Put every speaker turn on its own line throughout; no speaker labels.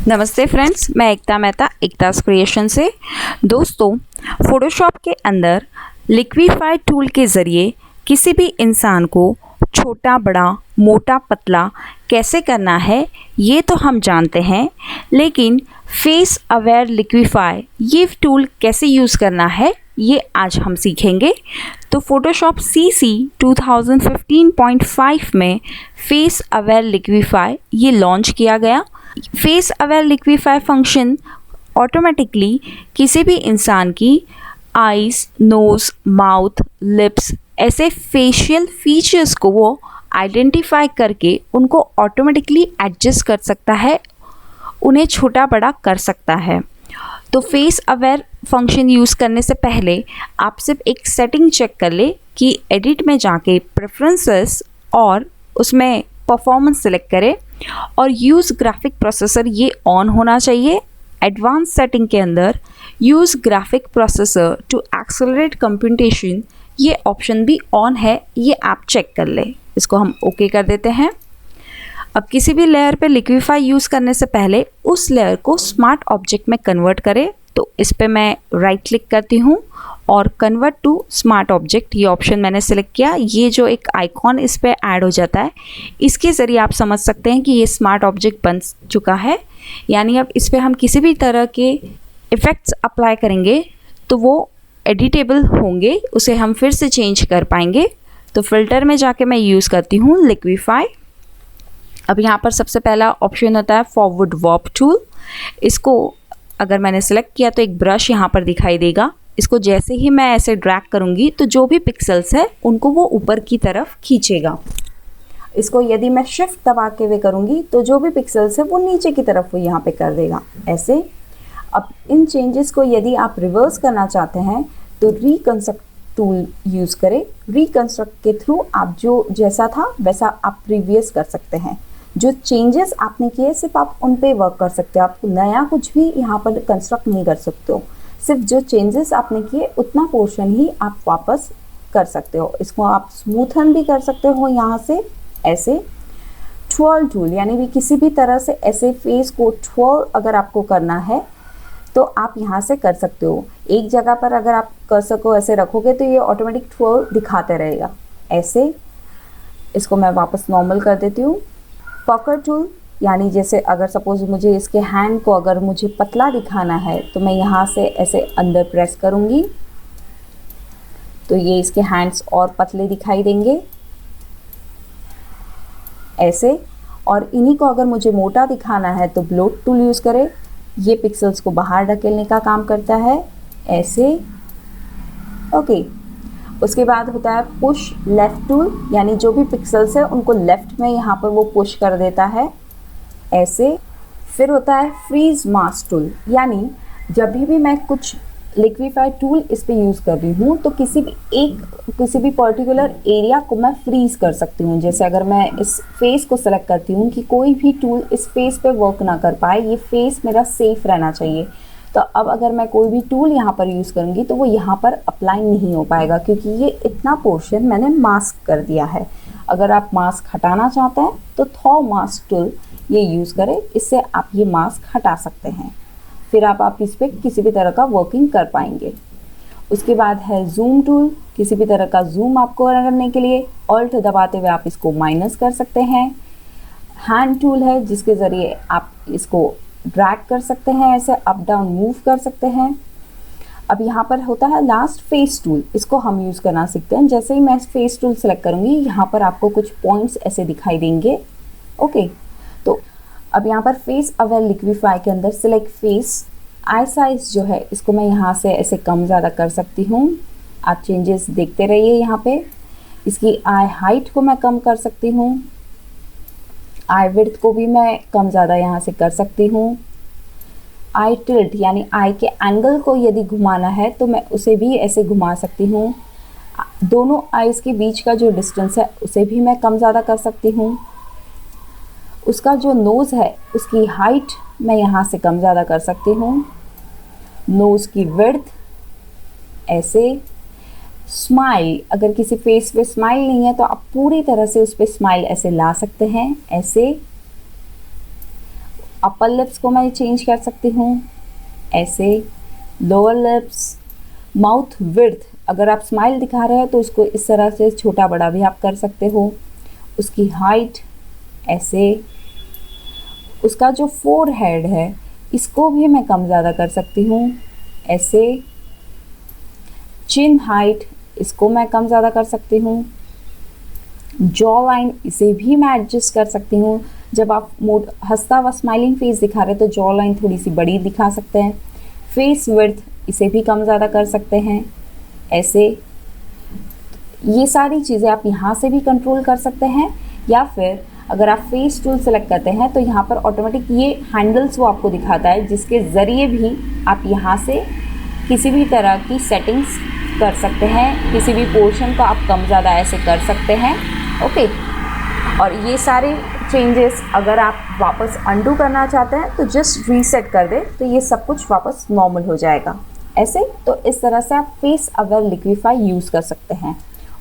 नमस्ते फ्रेंड्स, मैं एकता मेहता एकता's क्रिएशन से। दोस्तों, फ़ोटोशॉप के अंदर लिक्विफाई टूल के ज़रिए किसी भी इंसान को छोटा बड़ा मोटा पतला कैसे करना है ये तो हम जानते हैं, लेकिन फेस अवेयर लिक्विफाई ये टूल कैसे यूज़ करना है ये आज हम सीखेंगे। तो फ़ोटोशॉप CC 2015.5 में फेस अवेयर लिक्विफाई ये लॉन्च किया गया। Face aware liquefy function automatically किसी भी इंसान की आईज, नोज़, माउथ, लिप्स ऐसे फेशियल फीचर्स को वो आइडेंटिफाई करके उनको ऑटोमेटिकली एडजस्ट कर सकता है, उन्हें छोटा बड़ा कर सकता है। तो फेस अवेयर फंक्शन यूज़ करने से पहले आप सिर्फ एक सेटिंग चेक कर ले कि एडिट में जाके प्रेफरेंसेस और उसमें परफॉर्मेंस सेलेक्ट करें और यूज़ ग्राफिक प्रोसेसर ये ऑन होना चाहिए। एडवांस सेटिंग के अंदर use graphic processor to accelerate computation ये ऑप्शन भी ऑन है, ये आप चेक कर ले। इसको हम ओके कर देते हैं। अब किसी भी लेयर पे लिक्विफाई यूज़ करने से पहले उस लेयर को स्मार्ट ऑब्जेक्ट में कन्वर्ट करें। तो इस पे मैं राइट क्लिक करती हूँ और कन्वर्ट टू स्मार्ट ऑब्जेक्ट ये ऑप्शन मैंने सेलेक्ट किया। ये जो एक आइकॉन इस पे ऐड हो जाता है, इसके ज़रिए आप समझ सकते हैं कि ये स्मार्ट ऑब्जेक्ट बन चुका है। यानी अब इस पे हम किसी भी तरह के इफ़ेक्ट्स अप्लाई करेंगे तो वो एडिटेबल होंगे, उसे हम फिर से चेंज कर पाएंगे। तो फिल्टर में जाके मैं यूज़ करती हूँ लिक्विफाई। अब यहाँ पर सबसे पहला ऑप्शन होता है फॉरवर्ड वार्प टूल। इसको अगर मैंने सेलेक्ट किया तो एक ब्रश यहाँ पर दिखाई देगा। इसको जैसे ही मैं ऐसे ड्रैग करूँगी तो जो भी पिक्सेल्स है उनको वो ऊपर की तरफ खींचेगा। इसको यदि मैं शिफ्ट दबा के हुए करूँगी तो जो भी पिक्सेल्स है वो नीचे की तरफ वो यहाँ पे कर देगा ऐसे। अब इन चेंजेस को यदि आप रिवर्स करना चाहते हैं तो रिकंस्ट्रक्ट टूल यूज़ करें। रिकंस्ट्रक्ट के थ्रू आप जो जैसा था वैसा आप प्रीवियस कर सकते हैं। जो चेंजेस आपने किए सिर्फ आप उन पे वर्क कर सकते हो, आप नया कुछ भी यहाँ पर कंस्ट्रक्ट नहीं कर सकते हो। सिर्फ जो चेंजेस आपने किए उतना पोर्शन ही आप वापस कर सकते हो। इसको आप स्मूथन भी कर सकते हो यहाँ से ऐसे। ट्विर्ल टूल यानी भी किसी भी तरह से ऐसे फेस को ट्विर्ल अगर आपको करना है तो आप यहाँ से कर सकते हो। एक जगह पर अगर आप कर सको ऐसे रखोगे तो ये ऑटोमेटिक ट्विर्ल दिखाते रहेगा ऐसे। इसको मैं वापस नॉर्मल कर देती हूँ। पकर टूल यानी जैसे अगर सपोज मुझे इसके हैंड को अगर मुझे पतला दिखाना है तो मैं यहाँ से ऐसे अंदर प्रेस करूँगी तो ये इसके हैंड्स और पतले दिखाई देंगे ऐसे। और इन्हीं को अगर मुझे मोटा दिखाना है तो ब्लोट टूल यूज़ करें। ये पिक्सेल्स को बाहर ढकेलने का काम करता है ऐसे। ओके, उसके बाद होता है पुश लेफ़्ट टूल यानी जो भी पिक्सेल्स है उनको लेफ़्ट में यहाँ पर वो पुश कर देता है ऐसे। फिर होता है फ्रीज मास्क टूल यानी जब भी मैं कुछ लिक्विफाई टूल इस पे यूज़ कर रही हूँ तो किसी भी पर्टिकुलर एरिया को मैं फ्रीज़ कर सकती हूँ। जैसे अगर मैं इस फेस को सेलेक्ट करती हूँ कि कोई भी टूल इस फेस पे वर्क ना कर पाए, ये फेस मेरा सेफ रहना चाहिए। तो अब अगर मैं कोई भी टूल यहाँ पर यूज़ करूँगी तो वो यहाँ पर अप्लाई नहीं हो पाएगा क्योंकि ये इतना पोर्शन मैंने मास्क कर दिया है। अगर आप मास्क हटाना चाहते हैं तो थॉ मास्क टूल ये यूज़ करें, इससे आप ये मास्क हटा सकते हैं। फिर आप इस पर किसी भी तरह का वर्किंग कर पाएंगे। उसके बाद है जूम टूल। किसी भी तरह का जूम आपको करने के लिए ऑल्ट दबाते हुए आप इसको माइनस कर सकते हैं। हैंड टूल है जिसके ज़रिए आप इसको ड्रैग कर सकते हैं, ऐसे अप डाउन मूव कर सकते हैं। अब यहाँ पर होता है लास्ट फेस टूल। इसको हम यूज़ करना सीखते हैं। जैसे ही मैं फेस टूल सेलेक्ट करूँगी यहाँ पर आपको कुछ पॉइंट्स ऐसे दिखाई देंगे। ओके, तो अब यहाँ पर फेस अवेयर लिक्विफाई के अंदर सिलेक्ट फेस। आई साइज जो है इसको मैं यहाँ से ऐसे कम ज़्यादा कर सकती हूँ। आप चेंजेस देखते रहिए यहाँ पे। इसकी आई हाइट को मैं कम कर सकती हूँ। आई विड्थ को भी मैं कम ज़्यादा यहाँ से कर सकती हूँ। आई टिल्ट यानी आई के एंगल को यदि घुमाना है तो मैं उसे भी ऐसे घुमा सकती हूँ। दोनों आईज के बीच का जो डिस्टेंस है उसे भी मैं कम ज़्यादा कर सकती हूँ। उसका जो नोज़ है उसकी हाइट मैं यहाँ से कम ज़्यादा कर सकती हूँ। नोज़ की विड्थ ऐसे। स्माइल, अगर किसी फेस पे स्माइल नहीं है तो आप पूरी तरह से उस पर स्माइल ऐसे ला सकते हैं ऐसे। अपर लिप्स को मैं चेंज कर सकती हूँ ऐसे, लोअर लिप्स, माउथ विड्थ, अगर आप स्माइल दिखा रहे हैं तो उसको इस तरह से छोटा बड़ा भी आप कर सकते हो, उसकी हाइट ऐसे, उसका जो फोरहेड है इसको भी मैं कम ज़्यादा कर सकती हूँ ऐसे, चिन हाइट इसको मैं कम ज़्यादा कर सकती हूँ, जॉ लाइन इसे भी मैं एडजस्ट कर सकती हूँ। जब आप मोड हंसता हुआ स्माइलिंग फेस दिखा रहे हैं तो जॉ लाइन थोड़ी सी बड़ी दिखा सकते हैं। फेस विड्थ इसे भी कम ज़्यादा कर सकते हैं ऐसे। ये सारी चीज़ें आप यहाँ से भी कंट्रोल कर सकते हैं, या फिर अगर आप फेस टूल सेलेक्ट करते हैं तो यहाँ पर ऑटोमेटिक ये हैंडल्स वो आपको दिखाता है, जिसके ज़रिए भी आप यहाँ से किसी भी तरह की सेटिंग्स कर सकते हैं, किसी भी पोर्शन को आप कम ज़्यादा ऐसे कर सकते हैं। ओके, और ये सारे चेंजेस अगर आप वापस अंडू करना चाहते हैं तो जस्ट रीसेट कर दें तो ये सब कुछ वापस नॉर्मल हो जाएगा ऐसे। तो इस तरह से आप फेस अवेयर लिक्विफाई यूज़ कर सकते हैं।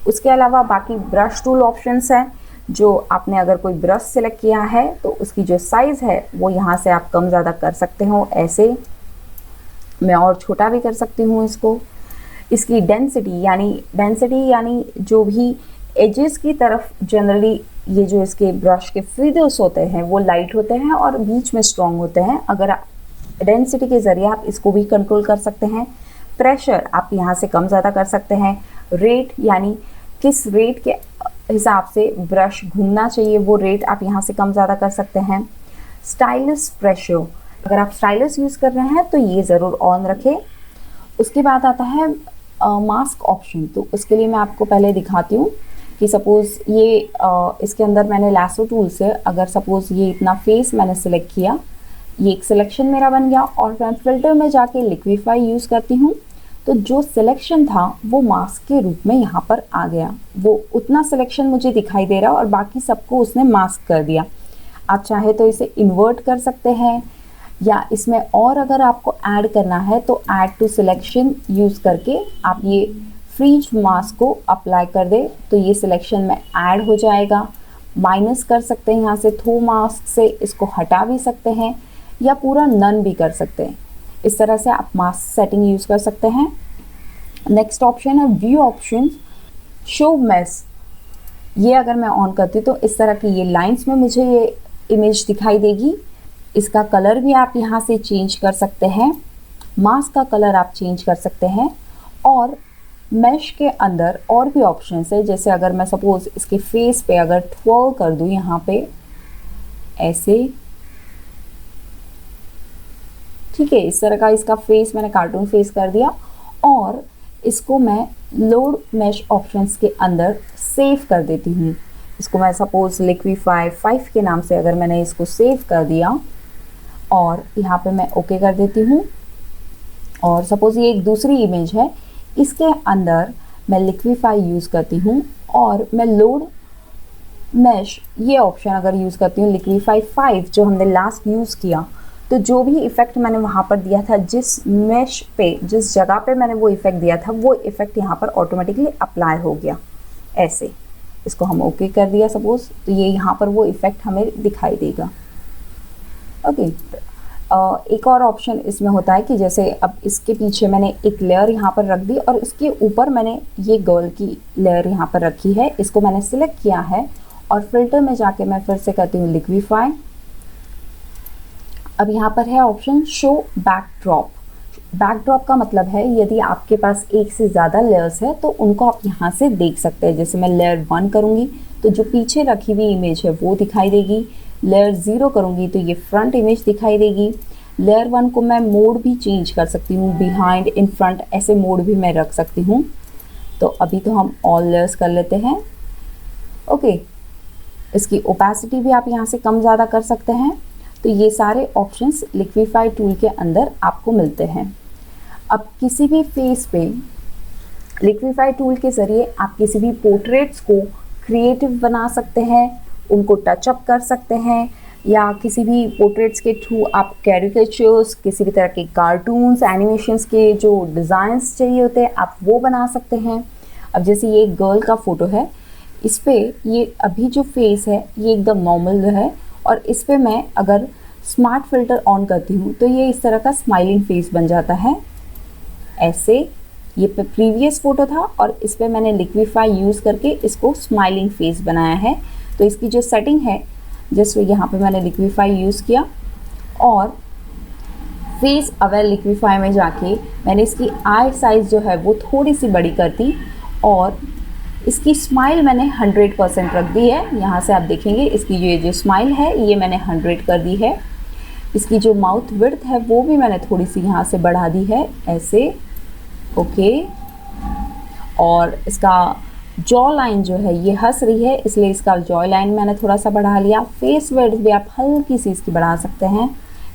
उसके अलावा बाकी ब्रश टूल ऑप्शंस हैं, जो आपने अगर कोई ब्रश सेलेक्ट किया है तो उसकी जो साइज़ है वो यहाँ से आप कम ज़्यादा कर सकते हो ऐसे। मैं और छोटा भी कर सकती हूँ इसको। इसकी डेंसिटी यानी जो भी एजेस की तरफ जनरली ये जो इसके ब्रश के फीदर्स होते हैं वो लाइट होते हैं और बीच में स्ट्रॉन्ग होते हैं। अगर डेंसिटी के ज़रिए आप इसको भी कंट्रोल कर सकते हैं। प्रेशर आप यहाँ से कम ज़्यादा कर सकते हैं। रेट यानी किस रेट के हिसाब से ब्रश घूमना चाहिए वो रेट आप यहाँ से कम ज़्यादा कर सकते हैं। स्टाइलस प्रेशर, अगर आप स्टाइलस यूज़ कर रहे हैं तो ये ज़रूर ऑन रखें। उसके बाद आता है मास्क ऑप्शन। तो उसके लिए मैं आपको पहले दिखाती हूँ कि सपोज़ ये इसके अंदर मैंने लैसो टूल से अगर सपोज़ ये इतना फेस मैंने सिलेक्ट किया, ये एक सिलेक्शन मेरा बन गया, और मैं फ़िल्टर में जाके लिक्विफाई यूज़ करती हूँ तो जो सिलेक्शन था वो मास्क के रूप में यहाँ पर आ गया। वो उतना सिलेक्शन मुझे दिखाई दे रहा और बाकी सबको उसने मास्क कर दिया। आप चाहे तो इसे इन्वर्ट कर सकते हैं, या इसमें और अगर आपको ऐड करना है तो ऐड टू सिलेक्शन यूज़ करके आप ये फ्रीज मास्क को अप्लाई कर दे तो ये सिलेक्शन में ऐड हो जाएगा। माइनस कर सकते हैं यहाँ से, थ्रू मास्क से इसको हटा भी सकते हैं या पूरा नन भी कर सकते हैं। इस तरह से आप मास्क सेटिंग यूज़ कर सकते हैं। नेक्स्ट ऑप्शन है व्यू ऑप्शन, शो मेश। ये अगर मैं ऑन करती हूँ तो इस तरह की ये लाइंस में मुझे ये इमेज दिखाई देगी। इसका कलर भी आप यहाँ से चेंज कर सकते हैं, मास्क का कलर आप चेंज कर सकते हैं, और मैश के अंदर और भी ऑप्शंस है। जैसे अगर मैं सपोज इसके फेस पे अगर ट्वर्ल कर दूँ यहाँ पे ऐसे, ठीक है, इस तरह का इसका फेस मैंने कार्टून फेस कर दिया, और इसको मैं लोड मैश ऑप्शंस के अंदर सेव कर देती हूँ। इसको मैं सपोज लिक्विफाई 5 के नाम से अगर मैंने इसको सेव कर दिया और यहाँ पे मैं ओके कर देती हूँ, और सपोज ये एक दूसरी इमेज है, इसके अंदर मैं लिक्विफाई यूज़ करती हूँ और मैं लोड मैश ये ऑप्शन अगर यूज़ करती हूँ लिक्विफाई 5 जो हमने लास्ट यूज़ किया, तो जो भी इफ़ेक्ट मैंने वहाँ पर दिया था, जिस मैश पे जिस जगह पे मैंने वो इफ़ेक्ट दिया था वो इफ़ेक्ट यहाँ पर ऑटोमेटिकली अप्लाई हो गया ऐसे। इसको हम ओके कर दिया सपोज, तो ये यहाँ पर वो इफ़ेक्ट हमें दिखाई देगा। ओके, एक और ऑप्शन इसमें होता है कि जैसे अब इसके पीछे मैंने एक लेयर यहाँ पर रख दी और इसके ऊपर मैंने ये गर्ल की लेयर यहाँ पर रखी है, इसको मैंने सिलेक्ट किया है और फिल्टर में जाके मैं फिर से करती हूँ लिक्विफाई। अब यहाँ पर है ऑप्शन शो बैकड्रॉप। बैकड्रॉप का मतलब है यदि आपके पास एक से ज़्यादा लेयर्स है तो उनको आप यहाँ से देख सकते हैं। जैसे मैं लेयर 1 करूँगी तो जो पीछे रखी हुई इमेज है वो दिखाई देगी, लेयर 0 करूँगी तो ये फ्रंट इमेज दिखाई देगी। लेयर 1 को मैं मोड भी चेंज कर सकती हूँ, बिहाइंड, इन फ्रंट, ऐसे मोड भी मैं रख सकती हूँ। तो अभी तो हम ऑल लेयर्स कर लेते हैं। ओके, इसकी ओपेसिटी भी आप यहाँ से कम ज़्यादा कर सकते हैं। तो ये सारे ऑप्शंस लिक्विफाई टूल के अंदर आपको मिलते हैं। अब किसी भी फेस पे लिक्विफाई टूल के ज़रिए आप किसी भी पोर्ट्रेट्स को क्रिएटिव बना सकते हैं, उनको टचअप कर सकते हैं, या किसी भी पोर्ट्रेट्स के थ्रू आप कैरिकेचर्स, किसी भी तरह के कार्टून्स, एनिमेशंस के जो डिज़ाइंस चाहिए होते हैं आप वो बना सकते हैं। अब जैसे ये एक गर्ल का फ़ोटो है, इस पर ये अभी जो फेस है ये एकदम नॉर्मल है, और इस पर मैं अगर स्मार्ट फिल्टर ऑन करती हूँ तो ये इस तरह का स्माइलिंग फेस बन जाता है ऐसे। ये प्रीवियस फ़ोटो था और इस पर मैंने लिक्विफाई यूज़ करके इसको स्माइलिंग फेस बनाया है। तो इसकी जो सेटिंग है जस्ट यहाँ पे मैंने लिक्विफाई यूज़ किया और फेस अवेयर लिक्विफाई में जाके मैंने इसकी आई साइज़ जो है वो थोड़ी सी बड़ी कर दी और इसकी स्माइल मैंने 100% रख दी है। यहाँ से आप देखेंगे इसकी ये जो स्माइल है ये मैंने 100 कर दी है। इसकी जो माउथ विड्थ है वो भी मैंने थोड़ी सी यहाँ से बढ़ा दी है ऐसे, ओके। और इसका जॉ लाइन जो है ये हंस रही है इसलिए इसका जॉ लाइन मैंने थोड़ा सा बढ़ा लिया। फेस विड्थ भी आप हल्की सी इसकी बढ़ा सकते हैं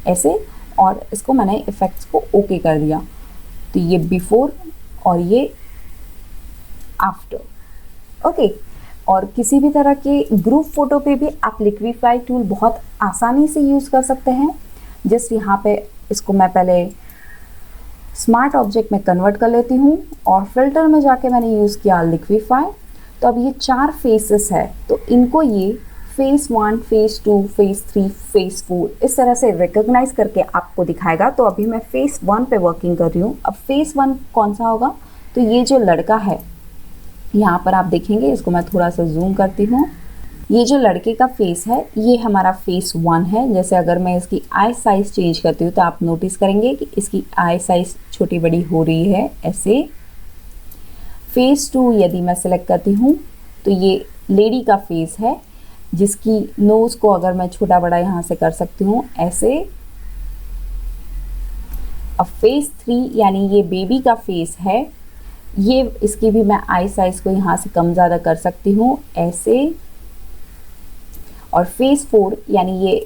ऐसे, और इसको मैंने इफ़ेक्ट्स को ओके कर दिया। तो ये बिफोर और ये आफ्टर, ओके। और किसी भी तरह के ग्रुप फोटो पे भी आप लिक्विफाई टूल बहुत आसानी से यूज़ कर सकते हैं। जस्ट यहाँ पे इसको मैं पहले स्मार्ट ऑब्जेक्ट में कन्वर्ट कर लेती हूँ और फिल्टर में जाके मैंने यूज़ किया लिक्विफाई। तो अब ये 4 फेसेस है तो इनको ये फेस 1, फेस 2, फेस 3, फेस 4 इस तरह से रिकॉग्नाइज करके आपको दिखाएगा। तो अभी मैं फेस 1 पे वर्किंग कर रही हूँ। अब फेस 1 कौन सा होगा, तो ये जो लड़का है यहाँ पर आप देखेंगे, इसको मैं थोड़ा सा जूम करती हूँ। ये जो लड़के का फेस है ये हमारा फेस 1 है। जैसे अगर मैं इसकी आई साइज़ चेंज करती हूँ तो आप नोटिस करेंगे कि इसकी आई साइज़ छोटी बड़ी हो रही है ऐसे। फेस 2 यदि मैं सेलेक्ट करती हूँ तो ये लेडी का फेस है जिसकी नोज़ को अगर मैं छोटा बड़ा यहाँ से कर सकती हूँ ऐसे। अब फेस 3 यानी ये बेबी का फेस है, ये इसकी भी मैं आई साइज़ को यहाँ से कम ज़्यादा कर सकती हूँ ऐसे। और फेस 4 यानी ये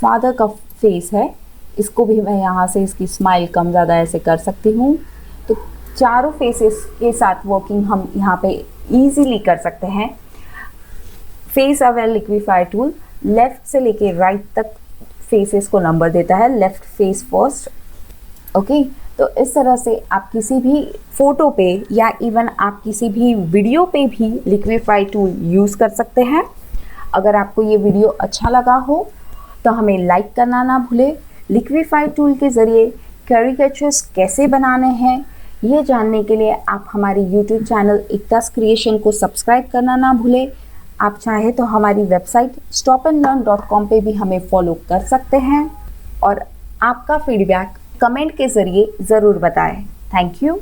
फादर का फेस है, इसको भी मैं यहाँ से इसकी स्माइल कम ज़्यादा ऐसे कर सकती हूँ। तो चारों फेसेस के साथ वर्किंग हम यहाँ पे इजीली कर सकते हैं। Face aware liquefy tool left से लेके राइट तक फेसेस को नंबर देता है, लेफ़्ट फेस फर्स्ट, ओके। तो इस तरह से आप किसी भी फ़ोटो पे या इवन आप किसी भी वीडियो पे भी लिक्विफाई टूल यूज़ कर सकते हैं। अगर आपको ये वीडियो अच्छा लगा हो तो हमें लाइक करना ना भूलें। लिक्विफाई टूल के ज़रिए कैरिकेचर्स कैसे बनाने हैं ये जानने के लिए आप हमारी यूट्यूब चैनल एकतास क्रिएशन को सब्सक्राइब करना ना भूलें। आप चाहे तो हमारी वेबसाइट stopandlearn.com पे भी हमें फॉलो कर सकते हैं और आपका फीडबैक कमेंट के ज़रिए ज़रूर बताएं। Thank you.